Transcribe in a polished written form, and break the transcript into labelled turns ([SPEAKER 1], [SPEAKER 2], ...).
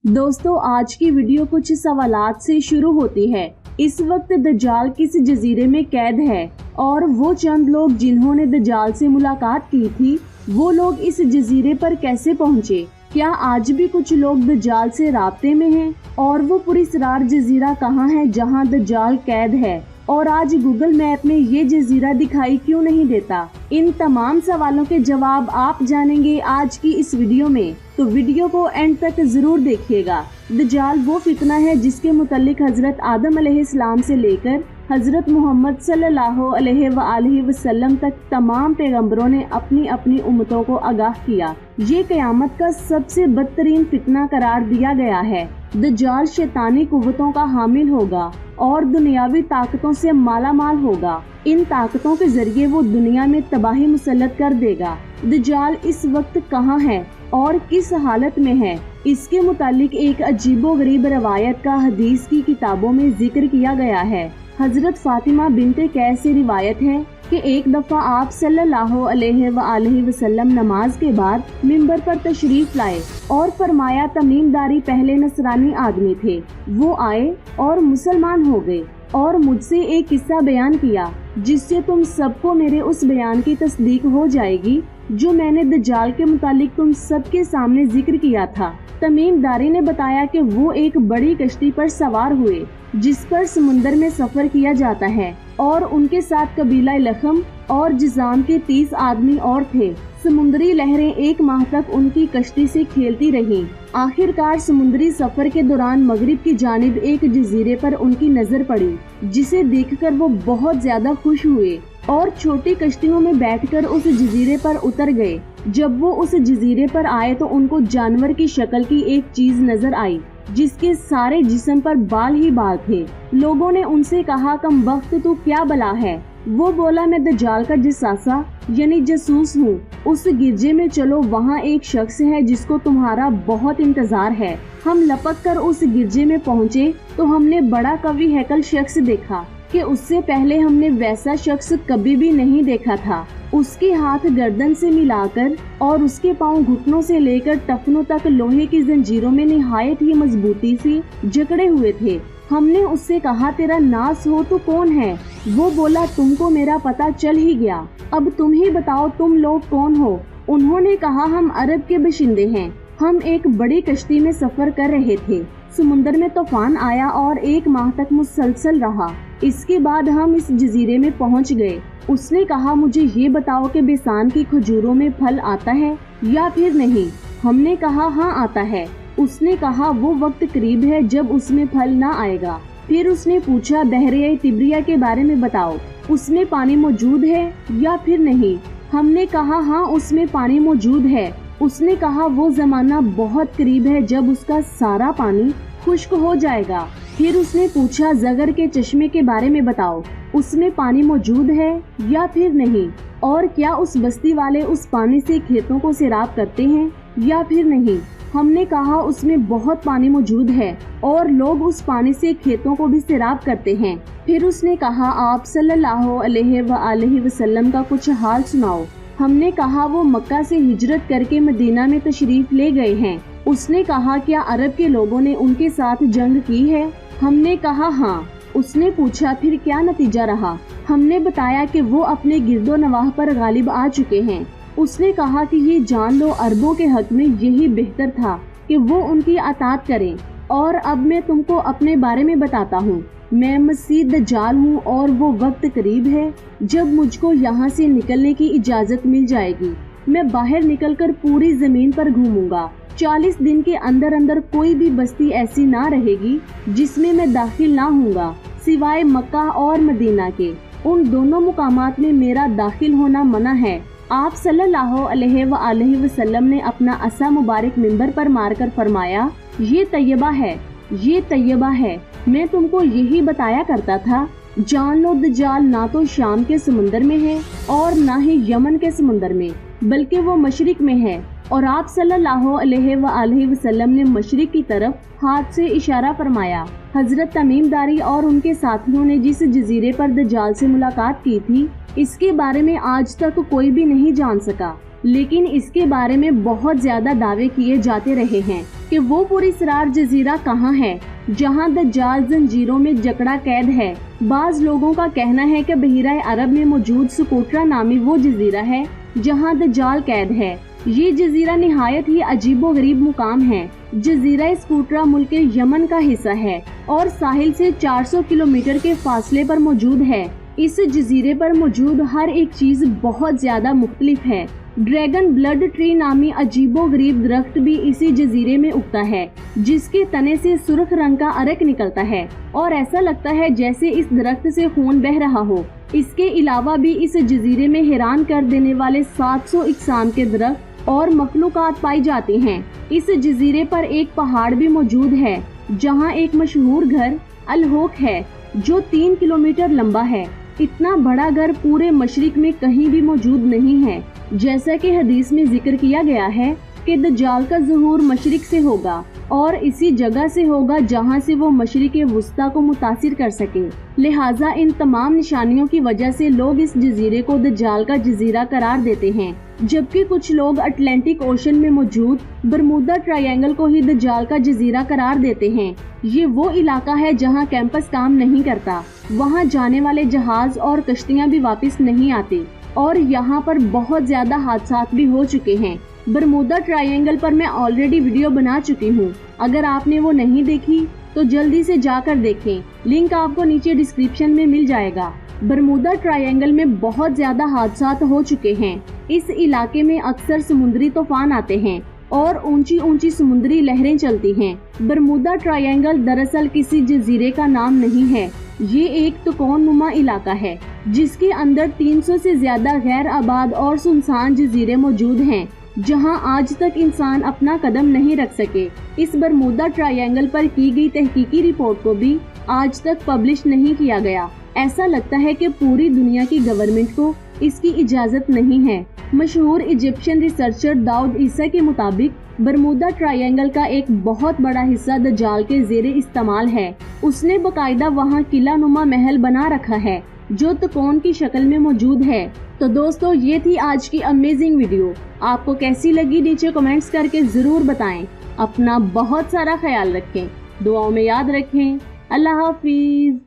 [SPEAKER 1] दोस्तों आज की वीडियो कुछ सवालात से शुरू होती है। इस वक्त दज्जाल किस जजीरे में कैद है और वो चंद लोग जिन्होंने दज्जाल से मुलाकात की थी वो लोग इस जजीरे पर कैसे पहुँचे। क्या आज भी कुछ लोग दज्जाल से राब्ते में हैं और वो पुरस्रार जजीरा कहाँ है जहाँ दज्जाल कैद है और आज गूगल मैप में ये जजीरा दिखाई क्यों नहीं देता। इन तमाम सवालों के जवाब आप जानेंगे आज की इस वीडियो में, तो वीडियो को एंड तक जरूर देखिएगा। दज्जाल वो फितना है जिसके मुतालिक हजरत आदम अलैहिस्सलाम से लेकर हजरत मोहम्मद सल्लल्लाहु अलैहि वसल्लम तक तमाम पैगंबरों ने अपनी अपनी उम्मतों को आगाह किया। ये क़यामत का सबसे बदतरीन फितना करार दिया गया है। दज्जाल शैतानी कुव्वतों का हामिल होगा और दुनियावी ताकतों से माला माल होगा। इन ताकतों के जरिए वो दुनिया में तबाही मुसल्लत कर देगा। दज्जाल इस वक्त कहाँ है और किस हालत में है, इसके मुतालिक एक अजीबोगरीब रवायत का हदीस की किताबों में जिक्र किया गया है। हजरत फातिमा बिनते कैस से रिवायत है कि एक दफा आप सल्लल्लाहु अलैहि वसल्लम नमाज के बाद मिंबर पर तशरीफ लाए और फरमाया तमीमदारी पहले नसरानी आदमी थे, वो आए और मुसलमान हो गए और मुझसे एक किस्सा बयान किया जिससे तुम सबको मेरे उस बयान की तस्दीक हो जाएगी जो मैंने दज्जाल के मुतालिक तुम सबके सामने जिक्र किया था। तमीमदारी ने बताया कि वो एक बड़ी कश्ती पर सवार हुए जिस पर समुंदर में सफर किया जाता है और उनके साथ कबीला लखम और जिजाम के 30 आदमी और थे। समुद्री लहरें एक माह तक उनकी कश्ती से खेलती रहीं। आखिरकार समुद्री सफर के दौरान मगरिब की जानिब एक जजीरे पर उनकी नजर पड़ी जिसे देखकर वो बहुत ज्यादा खुश हुए और छोटी कश्तियों में बैठकर उस जजीरे पर उतर गए। जब वो उस जजीरे पर आए तो उनको जानवर की शक्ल की एक चीज नजर आई जिसके सारे जिस्म पर बाल ही बाल थे। लोगों ने उनसे कहा कम वक्त तू क्या बला है। वो बोला मैं दज्जाल का जसासा यानी जसूस हूँ। उस गिरजे में चलो, वहाँ एक शख्स है जिसको तुम्हारा बहुत इंतजार है। हम लपक कर उस गिरजे में पहुँचे तो हमने बड़ा कवि हैकल शख्स देखा कि उससे पहले हमने वैसा शख्स कभी भी नहीं देखा था। उसके हाथ गर्दन से मिलाकर और उसके पांव घुटनों से लेकर टखनों तक लोहे की जंजीरों में निहायत ही मजबूती से जकड़े हुए थे। हमने उससे कहा तेरा नास हो तो कौन है। वो बोला तुमको मेरा पता चल ही गया, अब तुम ही बताओ तुम लोग कौन हो। उन्होंने कहा हम अरब के बशिंदे हैं। हम एक बड़ी कश्ती में सफर कर रहे थे। समुंदर में तूफान आया और एक माह तक मुसलसल रहा। इसके बाद हम इस जजीरे में पहुंच गए। उसने कहा मुझे ये बताओ कि बेसान की खजूरों में फल आता है या फिर नहीं। हमने कहा हाँ आता है। उसने कहा वो वक्त करीब है जब उसमें फल ना आएगा। फिर उसने पूछा बहरे तिब्रिया के बारे में बताओ, उसमें पानी मौजूद है या फिर नहीं। हमने कहा हाँ उसमें पानी मौजूद है। उसने कहा वो जमाना बहुत करीब है जब उसका सारा पानी खुश्क हो जाएगा। फिर उसने पूछा जगर के चश्मे के बारे में बताओ, उसमें पानी मौजूद है या फिर नहीं, और क्या उस बस्ती वाले उस पानी से खेतों को सैराब करते हैं या फिर नहीं। हमने कहा उसमें बहुत पानी मौजूद है और लोग उस पानी से खेतों को भी सैराब करते हैं। फिर उसने कहा आप सल्लल्लाहु अलैहि वसल्लम का कुछ हाल सुनाओ। हमने कहा वो मक्का से हिजरत करके मदीना में तशरीफ ले गए हैं। उसने कहा क्या अरब के लोगों ने उनके साथ जंग की है। हमने कहा हाँ। उसने पूछा फिर क्या नतीजा रहा। हमने बताया कि वो अपने गिरदो नवाह पर गालिब आ चुके हैं। उसने कहा कि ये जान लो अरबों के हक में यही बेहतर था कि वो उनकी अतात करें। और अब मैं तुमको अपने बारे में बताता हूँ। मैं मसीह दज्जाल हूँ और वो वक्त करीब है जब मुझको यहाँ से निकलने की इजाजत मिल जाएगी। मैं बाहर निकलकर पूरी जमीन पर घूमूंगा। 40 दिन के अंदर अंदर कोई भी बस्ती ऐसी ना रहेगी जिसमें मैं दाखिल ना हूँगा सिवाय मक्का और मदीना के। उन दोनों मुकामात में मेरा दाखिल होना मना है। आप सल्लल्लाहु अलैहि वसल्लम ने अपना असा मुबारक मिंबर पर मारकर फरमाया ये तैयबा है, ये तैयबा है। मैं तुमको यही बताया करता था। जान लो दज्जाल ना तो शाम के समुंदर में है और ना ही यमन के समुंदर में, बल्कि वो मशरिक में है। और आप सल्लल्लाहु अलैहि वसल्लम ने मशरिक की तरफ हाथ से इशारा फरमाया। हजरत तमीमदारी और उनके साथियों ने जिस जजीरे पर दज्जाल से मुलाकात की थी इसके बारे में आज तक कोई भी नहीं जान सका। लेकिन इसके बारे में बहुत ज्यादा दावे किए जाते रहे हैं कि वो पुरअसरार जजीरा कहाँ है जहाँ दज्जाल जंजीरों में जकड़ा कैद है। बाज लोगों का कहना है कि बहीरा अरब में मौजूद सुकोट्रा नामी वो जजीरा है जहाँ दज्जाल कैद है। ये जजीरा निहायत ही अजीबो गरीब मुकाम है। जजीरा स्कूट्रा मुल्क यमन का हिस्सा है और साहिल से 400 किलोमीटर के फासले पर मौजूद है। इस जजीरे पर मौजूद हर एक चीज बहुत ज्यादा मुख्तलिफ है। ड्रैगन ब्लड ट्री नामी अजीबो गरीब दरख्त भी इसी जजीरे में उगता है, जिसके तने से सुर्ख रंग का अरक निकलता है और ऐसा लगता है जैसे इस दरख्त से खून बह रहा हो। इसके अलावा भी इस जजीरे में हैरान कर देने वाले 700 इकसाम के दरख्त और मखलूकात पाई जाती हैं। इस जजीरे पर एक पहाड़ भी मौजूद है जहां एक मशहूर घर अल-होक है जो 3 किलोमीटर लंबा है। इतना बड़ा घर पूरे मशरिक में कहीं भी मौजूद नहीं है। जैसा कि हदीस में जिक्र किया गया है कि दज्जाल का ज़ुहूर मशरिक से होगा और इसी जगह से होगा जहां से वो मशरिक वुस्ता को मुतासिर कर सके। लिहाजा इन तमाम निशानियों की वजह से लोग इस जजीरे को दज्जाल का जजीरा करार देते हैं, जबकि कुछ लोग अटलांटिक ओशन में मौजूद बरमूदा ट्रायंगल को ही दज्जाल का जजीरा करार देते हैं। ये वो इलाका है जहां कैंपस काम नहीं करता, वहां जाने वाले जहाज और कश्तियां भी वापस नहीं आती और यहाँ पर बहुत ज्यादा हादसात भी हो चुके हैं। बरमूदा ट्रायंगल पर मैं ऑलरेडी वीडियो बना चुकी हूँ, अगर आपने वो नहीं देखी तो जल्दी से जाकर देखें, लिंक आपको नीचे डिस्क्रिप्शन में मिल जाएगा। बरमूदा ट्रायंगल में बहुत ज्यादा हादसात हो चुके हैं। इस इलाके में अक्सर समुद्री तूफान आते हैं और ऊंची ऊंची समुद्री लहरें चलती हैं। बरमूदा ट्रायंगल दरअसल किसी जजीरे का नाम नहीं है, ये एक त्रिकोण नुमा इलाका है जिसके अंदर 300 से ज्यादा गैर आबाद और सुनसान जजीरे मौजूद हैं जहां आज तक इंसान अपना कदम नहीं रख सके। इस बरमूदा ट्रायंगल पर की गई तहकीकी रिपोर्ट को भी आज तक पब्लिश नहीं किया गया। ऐसा लगता है कि पूरी दुनिया की गवर्नमेंट को इसकी इजाजत नहीं है। मशहूर इजिप्शियन रिसर्चर दाऊद ईसा के मुताबिक बरमूदा ट्रायंगल का एक बहुत बड़ा हिस्सा दज्जाल के ज़ेरे इस्तेमाल है। उसने बकायदा वहाँ किला नुमा महल बना रखा है जो त्रिकोण की शक्ल में मौजूद है। तो दोस्तों, ये थी आज की अमेजिंग वीडियो। आपको कैसी लगी नीचे कमेंट्स करके जरूर बताएं। अपना बहुत सारा ख्याल रखें, दुआओं में याद रखें। अल्लाह हाफिज।